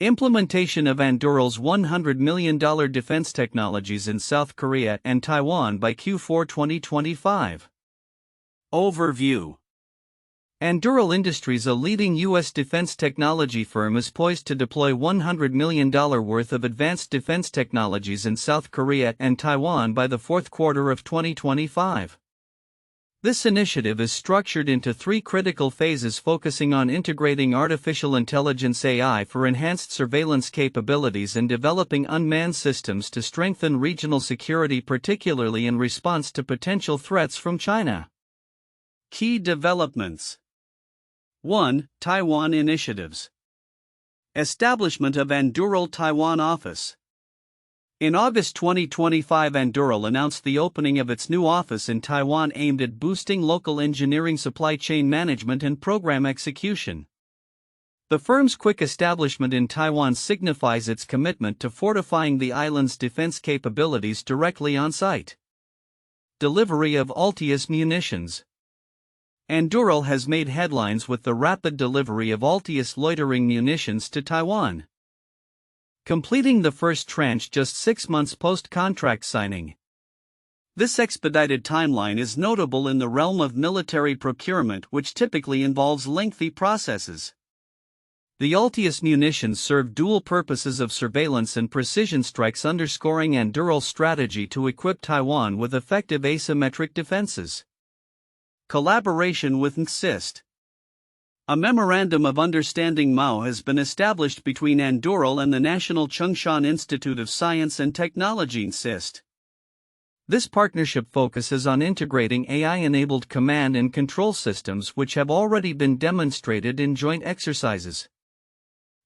Implementation of Anduril's $100 million defense technologies in South Korea and Taiwan by Q4 2025. Overview. Anduril Industries, a leading U.S. defense technology firm, is poised to deploy $100 million worth of advanced defense technologies in South Korea and Taiwan by the fourth quarter of 2025. This initiative is structured into three critical phases focusing on integrating artificial intelligence (AI) for enhanced surveillance capabilities and developing unmanned systems to strengthen regional security, particularly in response to potential threats from China. Key developments. 1. Taiwan initiatives. Establishment of Anduril Taiwan office. In August 2025, Anduril announced the opening of its new office in Taiwan aimed at boosting local engineering, supply chain management, and program execution. The firm's quick establishment in Taiwan signifies its commitment to fortifying the island's defense capabilities directly on site. Delivery of Altius munitions. Anduril has made headlines with the rapid delivery of Altius loitering munitions to Taiwan, completing the first tranche just 6 months post-contract signing. This expedited timeline is notable in the realm of military procurement, which typically involves lengthy processes. The Altius munitions serve dual purposes of surveillance and precision strikes, underscoring Anduril's strategy to equip Taiwan with effective asymmetric defenses. Collaboration with NCIST. A Memorandum of Understanding (MOU) has been established between Anduril and the National Chung-Shan Institute of Science and Technology (NCIST). This partnership focuses on integrating AI-enabled command and control systems which have already been demonstrated in joint exercises.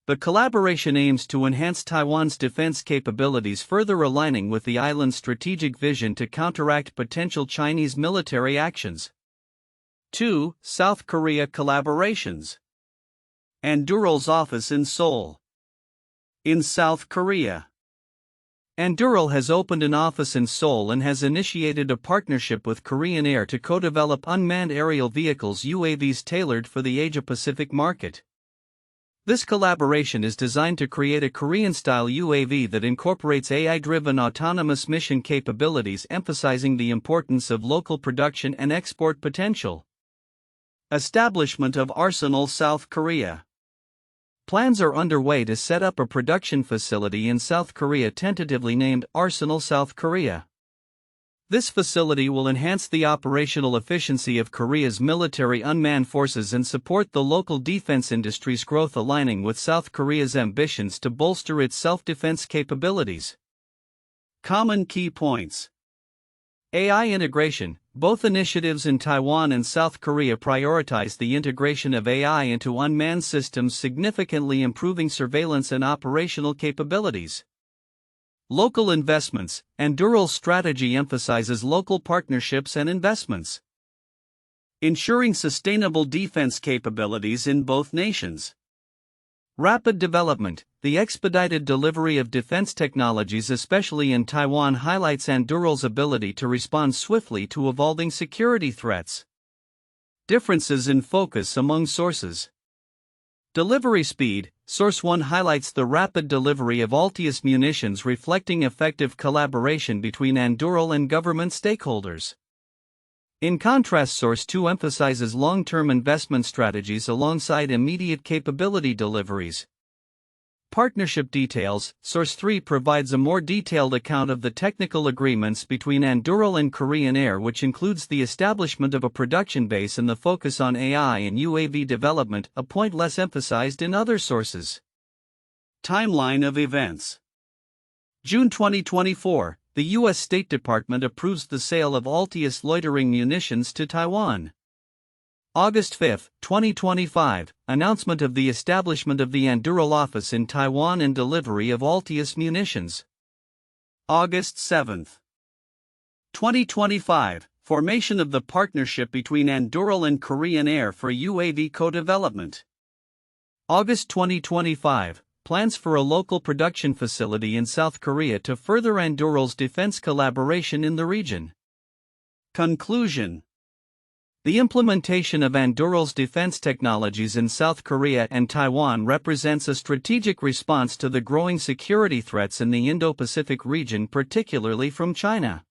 The collaboration aims to enhance Taiwan's defense capabilities, further aligning with the island's strategic vision to counteract potential Chinese military actions. 2. South Korea collaborations. Anduril's office in Seoul. In South Korea, Anduril has opened an office in Seoul and has initiated a partnership with Korean Air to co-develop unmanned aerial vehicles (UAVs) tailored for the Asia-Pacific market. This collaboration is designed to create a Korean-style UAV that incorporates AI-driven autonomous mission capabilities, emphasizing the importance of local production and export potential. Establishment of Arsenal South Korea. Plans are underway to set up a production facility in South Korea tentatively named Arsenal South Korea. This facility will enhance the operational efficiency of Korea's military unmanned forces and support the local defense industry's growth, aligning with South Korea's ambitions to bolster its self-defense capabilities. Common key points. AI integration. Both initiatives in Taiwan and South Korea prioritize the integration of AI into unmanned systems, significantly improving surveillance and operational capabilities. Local investments. Anduril's strategy emphasizes local partnerships and investments, ensuring sustainable defense capabilities in both nations. Rapid development. The expedited delivery of defense technologies, especially in Taiwan, highlights Anduril's ability to respond swiftly to evolving security threats. Differences in focus among sources. Delivery speed. Source 1 highlights the rapid delivery of Altius munitions, reflecting effective collaboration between Anduril and government stakeholders. In contrast, Source 2 emphasizes long-term investment strategies alongside immediate capability deliveries. Partnership details. Source 3 provides a more detailed account of the technical agreements between Anduril and Korean Air, which includes the establishment of a production base and the focus on AI and UAV development, a point less emphasized in other sources. Timeline of events. June 2024, the U.S. State Department approves the sale of Altius loitering munitions to Taiwan. August 5, 2025, announcement of the establishment of the Anduril office in Taiwan and delivery of Altius munitions. August 7, 2025, formation of the partnership between Anduril and Korean Air for UAV co-development. August 2025, plans for a local production facility in South Korea to further Anduril's defense collaboration in the region. Conclusion. The implementation of Anduril's defense technologies in South Korea and Taiwan represents a strategic response to the growing security threats in the Indo-Pacific region, particularly from China.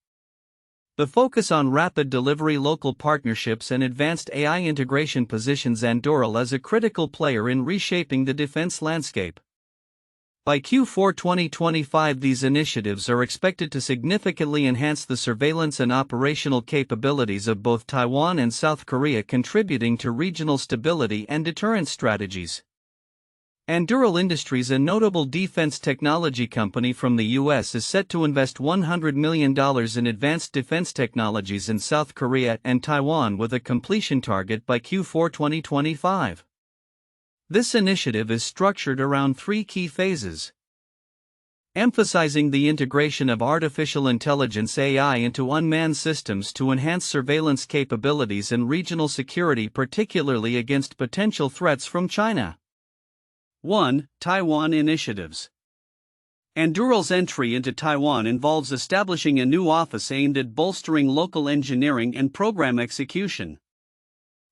The focus on rapid delivery, local partnerships, and advanced AI integration positions Anduril as a critical player in reshaping the defense landscape. By Q4 2025, these initiatives are expected to significantly enhance the surveillance and operational capabilities of both Taiwan and South Korea, contributing to regional stability and deterrence strategies. Anduril Industries, a notable defense technology company from the U.S., is set to invest $100 million in advanced defense technologies in South Korea and Taiwan with a completion target by Q4 2025. This initiative is structured around three key phases: emphasizing the integration of artificial intelligence (AI) into unmanned systems to enhance surveillance capabilities and regional security, particularly against potential threats from China. 1. Taiwan initiatives. Anduril's entry into Taiwan involves establishing a new office aimed at bolstering local engineering and program execution.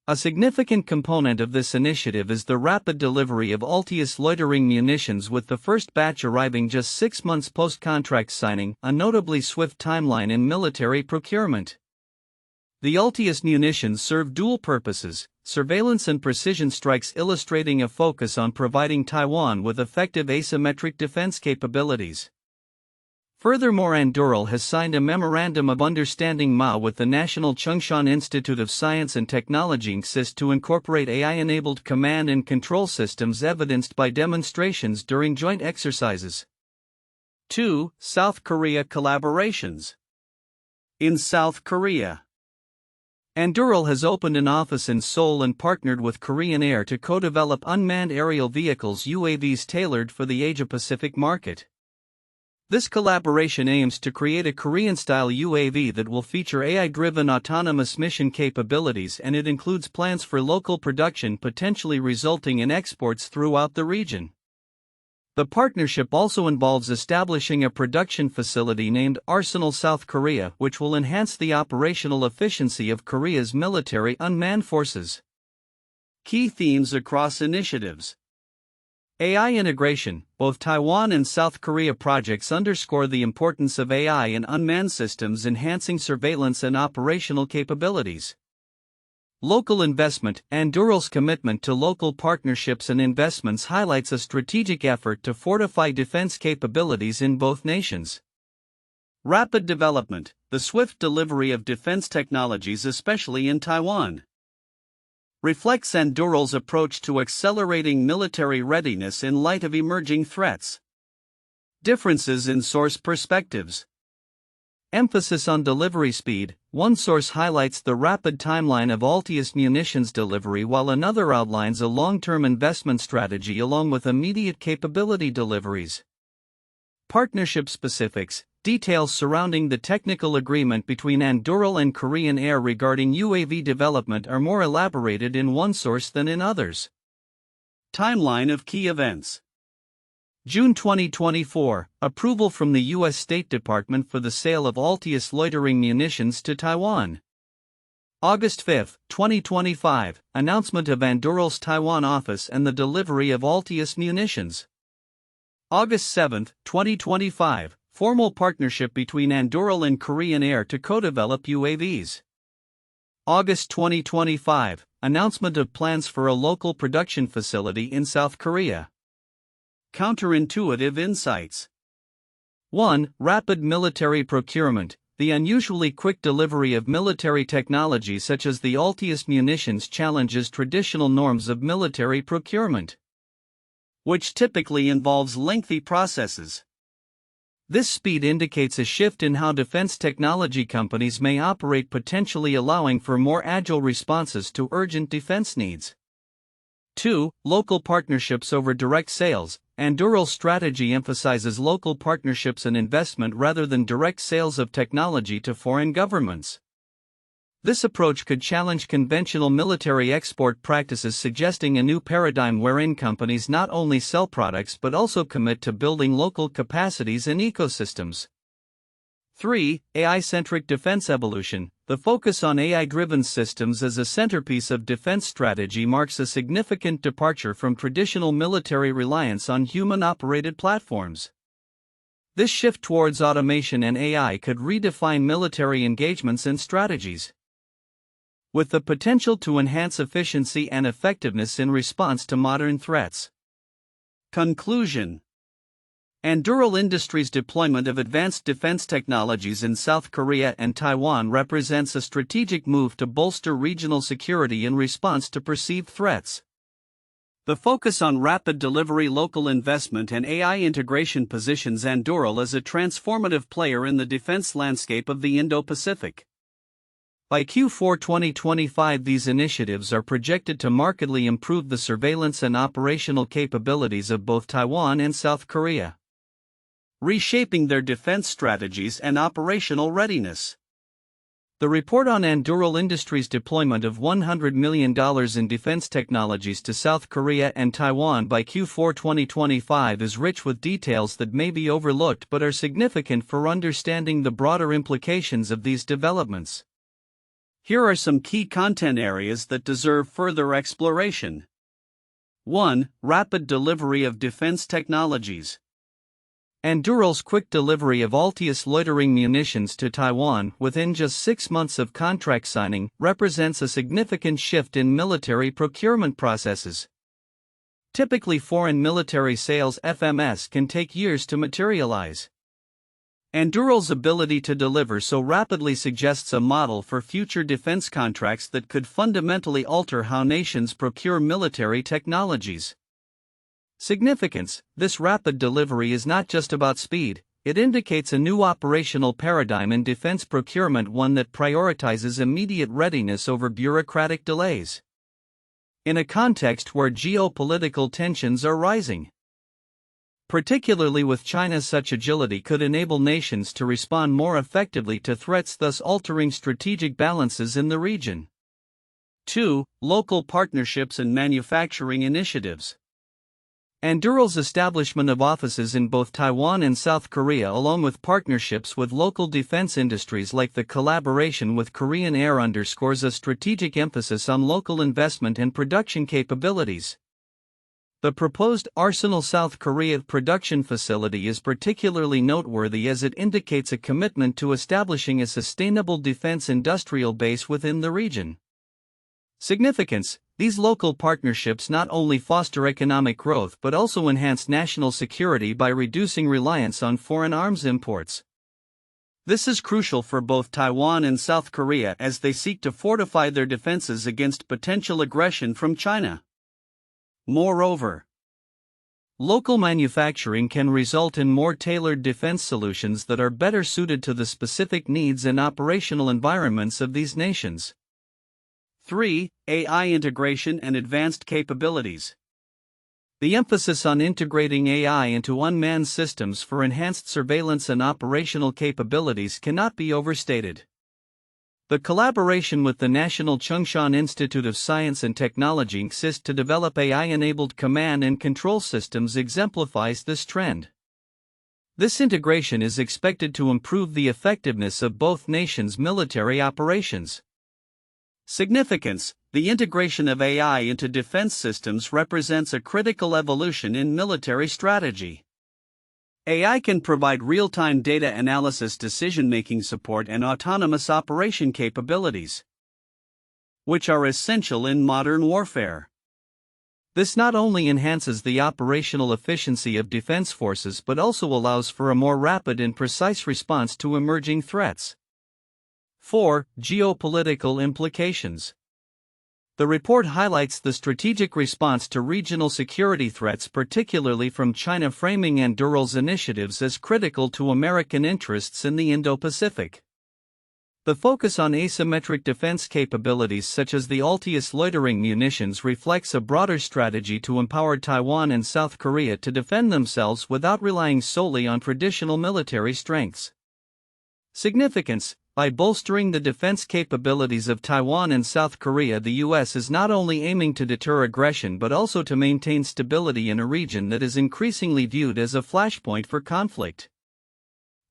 A significant component of this initiative is the rapid delivery of Altius loitering munitions, with the first batch arriving just 6 months post-contract signing, a notably swift timeline in military procurement. The Altius munitions serve dual purposes: surveillance and precision strikes, illustrating a focus on providing Taiwan with effective asymmetric defense capabilities. Furthermore, Anduril has signed a Memorandum of Understanding (MOU) with the National Chung-Shan Institute of Science and Technology (NCSIS) to incorporate AI-enabled command and control systems, evidenced by demonstrations during joint exercises. 2. South Korea collaborations. In South Korea, Anduril has opened an office in Seoul and partnered with Korean Air to co-develop unmanned aerial vehicles (UAVs) tailored for the Asia-Pacific market. This collaboration aims to create a Korean-style UAV that will feature AI-driven autonomous mission capabilities, and it includes plans for local production, potentially resulting in exports throughout the region. The partnership also involves establishing a production facility named Arsenal South Korea, which will enhance the operational efficiency of Korea's military unmanned forces. Key themes across initiatives. AI integration. Both Taiwan and South Korea projects underscore the importance of AI in unmanned systems, enhancing surveillance and operational capabilities. Local investment. Anduril's commitment to local partnerships and investments highlights a strategic effort to fortify defense capabilities in both nations. Rapid development. The swift delivery of defense technologies, especially in Taiwan, reflects Anduril's approach to accelerating military readiness in light of emerging threats. Differences in source perspectives. Emphasis on delivery speed. One source highlights the rapid timeline of Altius munitions delivery, while another outlines a long-term investment strategy along with immediate capability deliveries. Partnership specifics. Details surrounding the technical agreement between Anduril and Korean Air regarding UAV development are more elaborated in one source than in others. Timeline of key events. June 2024, approval from the U.S. State Department for the sale of Altius loitering munitions to Taiwan. August 5, 2025, announcement of Anduril's Taiwan office and the delivery of Altius munitions. August 7, 2025, formal partnership between Anduril and Korean Air to co-develop UAVs. August 2025, announcement of plans for a local production facility in South Korea. Counterintuitive insights. 1. Rapid military procurement. The unusually quick delivery of military technology such as the Altius munitions challenges traditional norms of military procurement, which typically involves lengthy processes. This speed indicates a shift in how defense technology companies may operate, potentially allowing for more agile responses to urgent defense needs. 2. Local partnerships over direct sales. Anduril's strategy emphasizes local partnerships and investment rather than direct sales of technology to foreign governments. This approach could challenge conventional military export practices, suggesting a new paradigm wherein companies not only sell products but also commit to building local capacities and ecosystems. 3. AI-centric defense evolution. The focus on AI-driven systems as a centerpiece of defense strategy marks a significant departure from traditional military reliance on human-operated platforms. This shift towards automation and AI could redefine military engagements and strategies, with the potential to enhance efficiency and effectiveness in response to modern threats. Conclusion: Anduril Industries' deployment of advanced defense technologies in South Korea and Taiwan represents a strategic move to bolster regional security in response to perceived threats. The focus on rapid delivery, local investment, and AI integration positions Anduril as a transformative player in the defense landscape of the Indo-Pacific. By Q4 2025, these initiatives are projected to markedly improve the surveillance and operational capabilities of both Taiwan and South Korea, reshaping their defense strategies and operational readiness. The report on Anduril Industries' deployment of $100 million in defense technologies to South Korea and Taiwan by Q4 2025 is rich with details that may be overlooked but are significant for understanding the broader implications of these developments. Here are some key content areas that deserve further exploration. 1. Rapid delivery of defense technologies. Anduril's quick delivery of Altius loitering munitions to Taiwan within just 6 months of contract signing represents a significant shift in military procurement processes. Typically, foreign military sales (FMS) can take years to materialize. Anduril's ability to deliver so rapidly suggests a model for future defense contracts that could fundamentally alter how nations procure military technologies. Significance: this rapid delivery is not just about speed, it indicates a new operational paradigm in defense procurement, one that prioritizes immediate readiness over bureaucratic delays. In a context where geopolitical tensions are rising, particularly with China, such agility could enable nations to respond more effectively to threats, thus altering strategic balances in the region. 2. Local partnerships and manufacturing initiatives. Anduril's establishment of offices in both Taiwan and South Korea, along with partnerships with local defense industries like the collaboration with Korean Air, underscores a strategic emphasis on local investment and production capabilities. The proposed Arsenal South Korea production facility is particularly noteworthy as it indicates a commitment to establishing a sustainable defense industrial base within the region. Significance: these local partnerships not only foster economic growth but also enhance national security by reducing reliance on foreign arms imports. This is crucial for both Taiwan and South Korea as they seek to fortify their defenses against potential aggression from China. Moreover, local manufacturing can result in more tailored defense solutions that are better suited to the specific needs and operational environments of these nations. 3. AI integration and advanced capabilities. The emphasis on integrating AI into unmanned systems for enhanced surveillance and operational capabilities cannot be overstated. The collaboration with the National Chung-Shan Institute of Science and Technology (NCSIS) to develop AI-enabled command and control systems exemplifies this trend. This integration is expected to improve the effectiveness of both nations' military operations. Significance: the integration of AI into defense systems represents a critical evolution in military strategy. AI can provide real-time data analysis, decision-making support, and autonomous operation capabilities, which are essential in modern warfare. This not only enhances the operational efficiency of defense forces but also allows for a more rapid and precise response to emerging threats. 4. Geopolitical implications. The report highlights the strategic response to regional security threats, particularly from China, framing Anduril's initiatives as critical to American interests in the Indo-Pacific. The focus on asymmetric defense capabilities such as the Altius loitering munitions reflects a broader strategy to empower Taiwan and South Korea to defend themselves without relying solely on traditional military strengths. Significance: by bolstering the defense capabilities of Taiwan and South Korea, the U.S. is not only aiming to deter aggression but also to maintain stability in a region that is increasingly viewed as a flashpoint for conflict.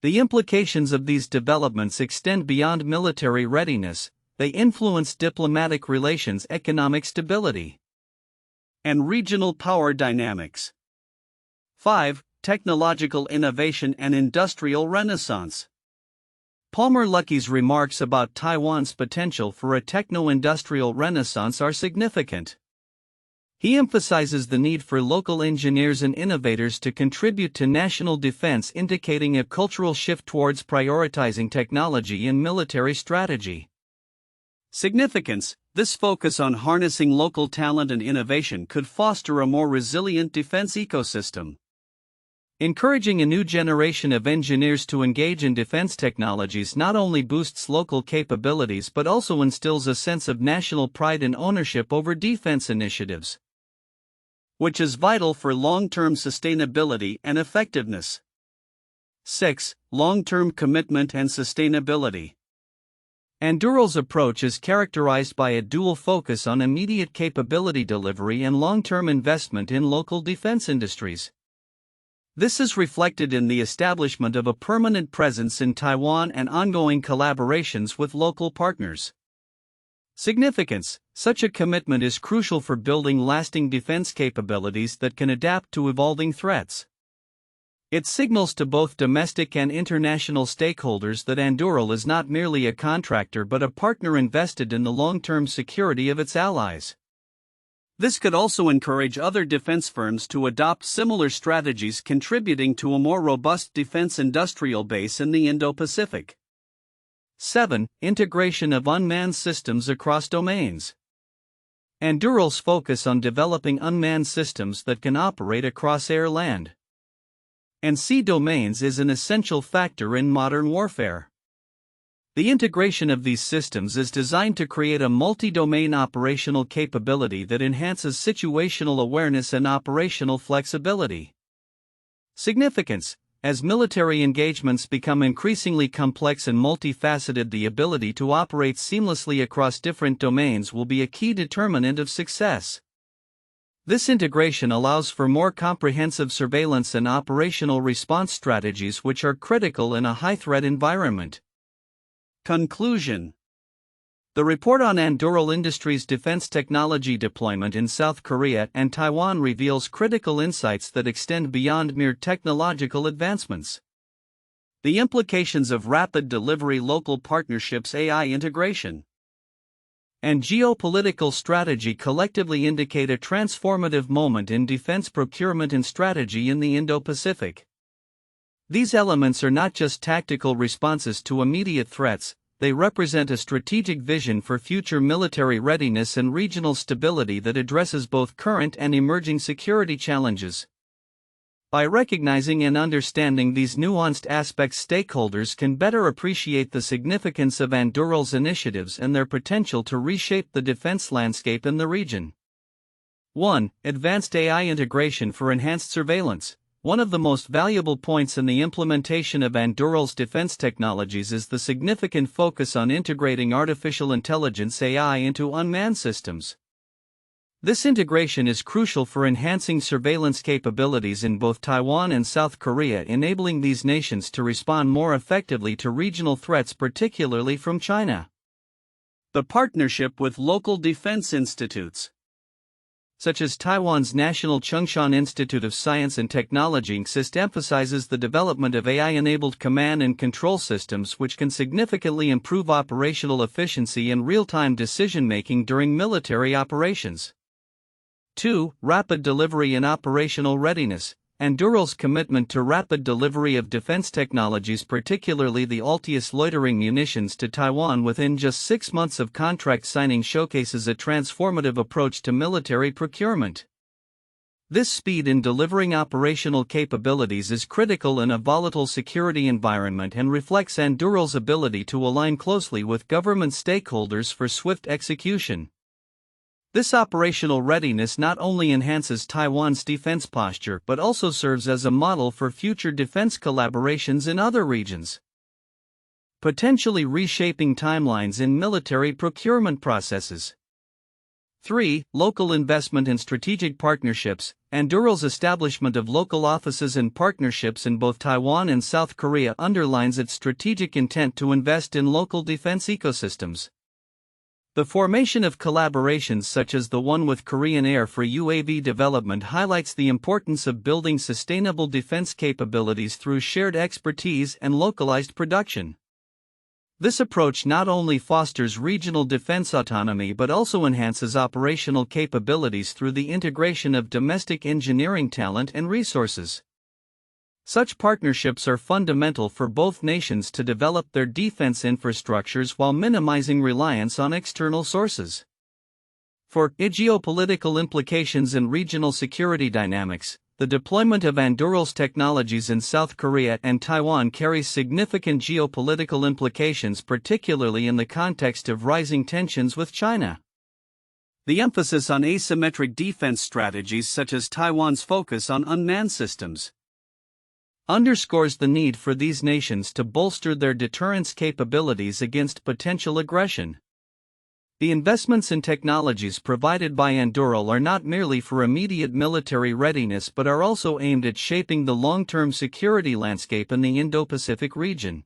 The implications of these developments extend beyond military readiness. They influence diplomatic relations, economic stability, and regional power dynamics. 5. Technological innovation and industrial renaissance. Palmer Luckey's remarks about Taiwan's potential for a techno-industrial renaissance are significant. He emphasizes the need for local engineers and innovators to contribute to national defense, indicating a cultural shift towards prioritizing technology in military strategy. Significance: this focus on harnessing local talent and innovation could foster a more resilient defense ecosystem. Encouraging a new generation of engineers to engage in defense technologies not only boosts local capabilities but also instills a sense of national pride and ownership over defense initiatives, which is vital for long-term sustainability and effectiveness. 6. Long-term commitment and sustainability. Anduril's approach is characterized by a dual focus on immediate capability delivery and long-term investment in local defense industries. This is reflected in the establishment of a permanent presence in Taiwan and ongoing collaborations with local partners. Significance: such a commitment is crucial for building lasting defense capabilities that can adapt to evolving threats. It signals to both domestic and international stakeholders that Anduril is not merely a contractor but a partner invested in the long-term security of its allies. This could also encourage other defense firms to adopt similar strategies, contributing to a more robust defense industrial base in the Indo-Pacific. 7. Integration of unmanned systems across domains. Anduril's focus on developing unmanned systems that can operate across air, land, and sea domains is an essential factor in modern warfare. The integration of these systems is designed to create a multi-domain operational capability that enhances situational awareness and operational flexibility. Significance: as military engagements become increasingly complex and multifaceted, the ability to operate seamlessly across different domains will be a key determinant of success. This integration allows for more comprehensive surveillance and operational response strategies, which are critical in a high-threat environment. Conclusion: the report on Anduril Industries' defense technology deployment in South Korea and Taiwan reveals critical insights that extend beyond mere technological advancements. The implications of rapid delivery, local partnerships, AI integration, and geopolitical strategy collectively indicate a transformative moment in defense procurement and strategy in the Indo-Pacific. These elements are not just tactical responses to immediate threats, they represent a strategic vision for future military readiness and regional stability that addresses both current and emerging security challenges. By recognizing and understanding these nuanced aspects, stakeholders can better appreciate the significance of Anduril's initiatives and their potential to reshape the defense landscape in the region. 1. Advanced AI integration for enhanced surveillance. One of the most valuable points in the implementation of Anduril's defense technologies is the significant focus on integrating artificial intelligence (AI) into unmanned systems. This integration is crucial for enhancing surveillance capabilities in both Taiwan and South Korea, enabling these nations to respond more effectively to regional threats, particularly from China. The partnership with local defense institutes, such as Taiwan's National Chung-Shan Institute of Science and Technology (NCST), emphasizes the development of AI-enabled command and control systems which can significantly improve operational efficiency and real-time decision-making during military operations. 2. Rapid delivery and operational readiness. Anduril's commitment to rapid delivery of defense technologies, particularly the Altius loitering munitions, to Taiwan within just 6 months of contract signing, showcases a transformative approach to military procurement. This speed in delivering operational capabilities is critical in a volatile security environment and reflects Anduril's ability to align closely with government stakeholders for swift execution. This operational readiness not only enhances Taiwan's defense posture but also serves as a model for future defense collaborations in other regions, potentially reshaping timelines in military procurement processes. 3. Local investment and strategic partnerships. Anduril's establishment of local offices and partnerships in both Taiwan and South Korea underlines its strategic intent to invest in local defense ecosystems. The formation of collaborations such as the one with Korean Air for UAV development highlights the importance of building sustainable defense capabilities through shared expertise and localized production. This approach not only fosters regional defense autonomy but also enhances operational capabilities through the integration of domestic engineering talent and resources. Such partnerships are fundamental for both nations to develop their defense infrastructures while minimizing reliance on external sources. For geopolitical implications and regional security dynamics, the deployment of Anduril's technologies in South Korea and Taiwan carries significant geopolitical implications, particularly in the context of rising tensions with China. The emphasis on asymmetric defense strategies, such as Taiwan's focus on unmanned systems, underscores the need for these nations to bolster their deterrence capabilities against potential aggression. The investments in technologies provided by Anduril are not merely for immediate military readiness but are also aimed at shaping the long-term security landscape in the Indo-Pacific region.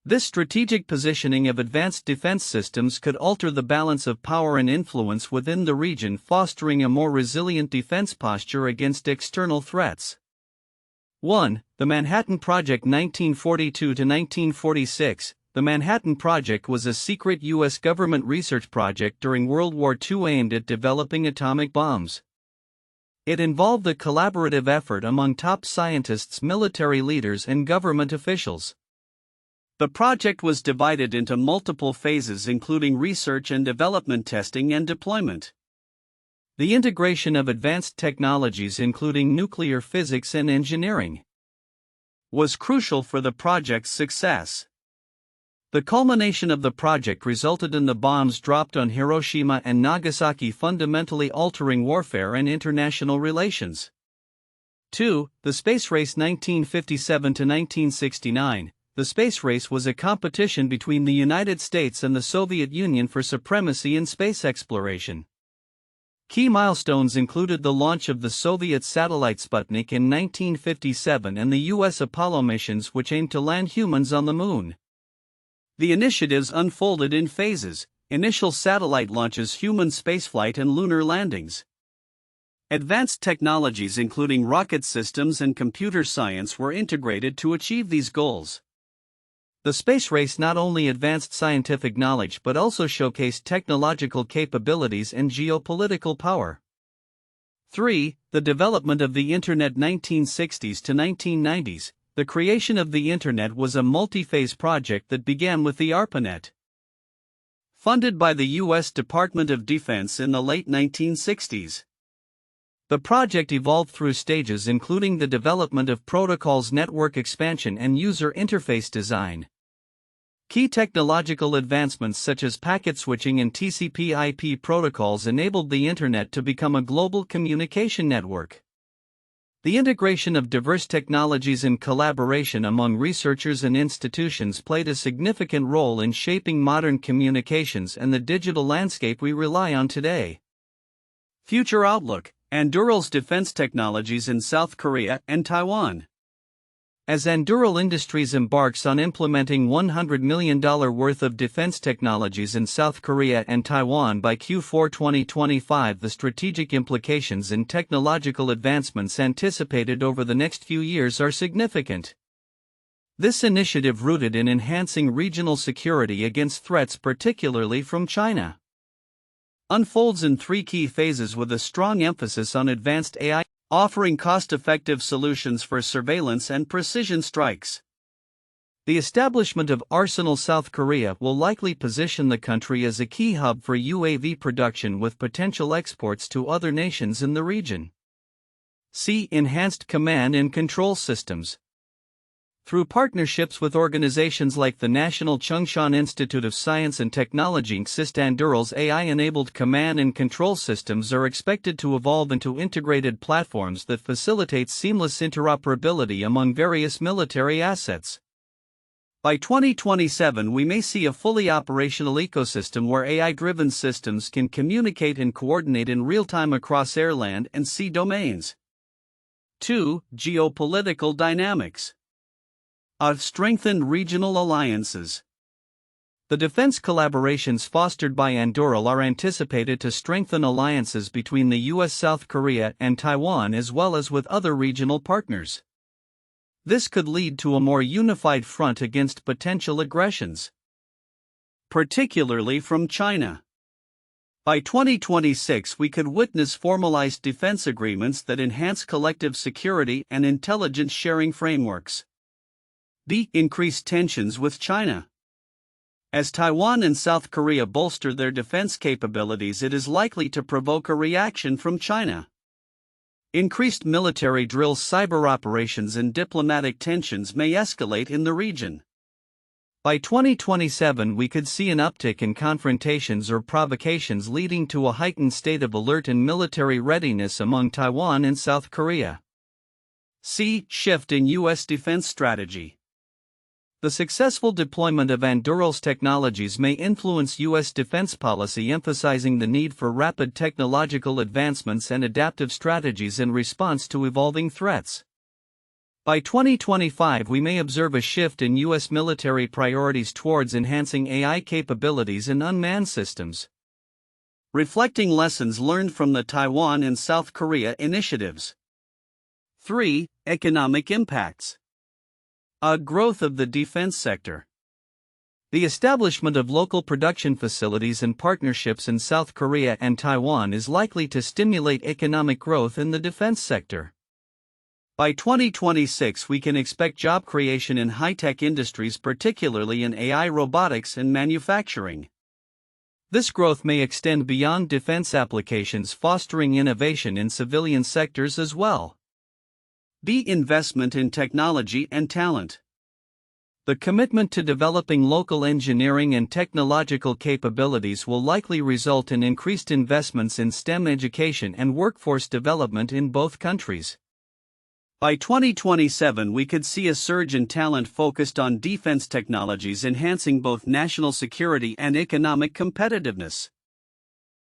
This strategic positioning of advanced defense systems could alter the balance of power and influence within the region, fostering a more resilient defense posture against external threats. 1. The Manhattan Project 1942–1946. The Manhattan Project was a secret U.S. government research project during World War II aimed at developing atomic bombs. It involved a collaborative effort among top scientists, military leaders, and government officials. The project was divided into multiple phases, including research and development, testing, and deployment. The integration of advanced technologies, including nuclear physics and engineering, was crucial for the project's success. The culmination of the project resulted in the bombs dropped on Hiroshima and Nagasaki, fundamentally altering warfare and international relations. 2. The Space Race 1957–1969. The space race was a competition between the United States and the Soviet Union for supremacy in space exploration. Key milestones included the launch of the Soviet satellite Sputnik in 1957 and the U.S. Apollo missions, which aimed to land humans on the Moon. The initiatives unfolded in phases: initial satellite launches, human spaceflight, and lunar landings. Advanced technologies including rocket systems and computer science were integrated to achieve these goals. The space race not only advanced scientific knowledge but also showcased technological capabilities and geopolitical power. 3. The development of the Internet 1960s to 1990s. The creation of the Internet was a multi-phase project that began with the ARPANET. Funded by the U.S. Department of Defense in the late 1960s. The project evolved through stages including the development of protocols, network expansion, and user interface design. Key technological advancements such as packet switching and TCP/IP protocols enabled the Internet to become a global communication network. The integration of diverse technologies and collaboration among researchers and institutions played a significant role in shaping modern communications and the digital landscape we rely on today. Future outlook: Anduril's defense technologies in South Korea and Taiwan. As Anduril Industries embarks on implementing $100 million worth of defense technologies in South Korea and Taiwan by Q4 2025, the strategic implications and technological advancements anticipated over the next few years are significant. This initiative, rooted in enhancing regional security against threats particularly from China, unfolds in three key phases with a strong emphasis on advanced AI, offering cost-effective solutions for surveillance and precision strikes. The establishment of Arsenal South Korea will likely position the country as a key hub for UAV production with potential exports to other nations in the region. C. Enhanced command and control systems. Through partnerships with organizations like the National Chung-Shan Institute of Science and Technology, Anduril's AI-enabled command and control systems are expected to evolve into integrated platforms that facilitate seamless interoperability among various military assets. By 2027, we may see a fully operational ecosystem where AI-driven systems can communicate and coordinate in real time across air, land, and sea domains. 2. Geopolitical dynamics. Strengthened regional alliances. The defense collaborations fostered by Anduril are anticipated to strengthen alliances between the U.S., South Korea, and Taiwan, as well as with other regional partners. This could lead to a more unified front against potential aggressions, particularly from China. By 2026, we could witness formalized defense agreements that enhance collective security and intelligence sharing frameworks. B. Increased tensions with China. As Taiwan and South Korea bolster their defense capabilities, it is likely to provoke a reaction from China. Increased military drills, cyber operations, and diplomatic tensions may escalate in the region. By 2027, we could see an uptick in confrontations or provocations, leading to a heightened state of alert and military readiness among Taiwan and South Korea. C. Shift in U.S. defense strategy. The successful deployment of Anduril's technologies may influence U.S. defense policy, emphasizing the need for rapid technological advancements and adaptive strategies in response to evolving threats. By 2025, we may observe a shift in U.S. military priorities towards enhancing AI capabilities in unmanned systems, reflecting lessons learned from the Taiwan and South Korea initiatives. 3. Economic impacts. Growth of the defense sector. The establishment of local production facilities and partnerships in South Korea and Taiwan is likely to stimulate economic growth in the defense sector. By 2026, we can expect job creation in high-tech industries, particularly in AI, robotics, and manufacturing. This growth may extend beyond defense applications, fostering innovation in civilian sectors as well. B. Investment in technology and talent. The commitment to developing local engineering and technological capabilities will likely result in increased investments in STEM education and workforce development in both countries. By 2027, we could see a surge in talent focused on defense technologies, enhancing both national security and economic competitiveness.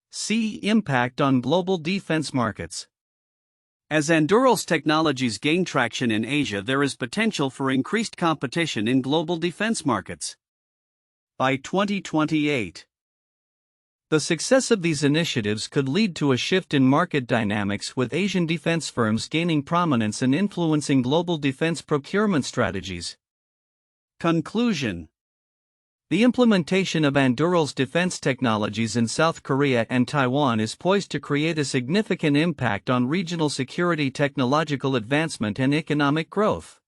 C. Impact on global defense markets. As Anduril's technologies gain traction in Asia, there is potential for increased competition in global defense markets. By 2028, the success of these initiatives could lead to a shift in market dynamics, with Asian defense firms gaining prominence and influencing global defense procurement strategies. Conclusion. The implementation of Anduril's defense technologies in South Korea and Taiwan is poised to create a significant impact on regional security, technological advancement, and economic growth.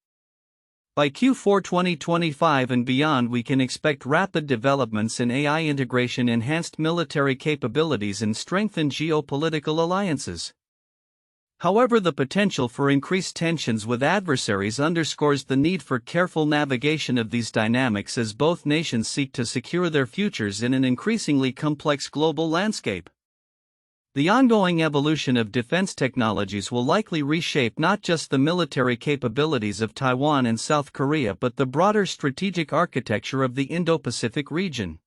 By Q4 2025 and beyond, we can expect rapid developments in AI integration, enhanced military capabilities, and strengthened geopolitical alliances. However, the potential for increased tensions with adversaries underscores the need for careful navigation of these dynamics as both nations seek to secure their futures in an increasingly complex global landscape. The ongoing evolution of defense technologies will likely reshape not just the military capabilities of Taiwan and South Korea, but the broader strategic architecture of the Indo-Pacific region.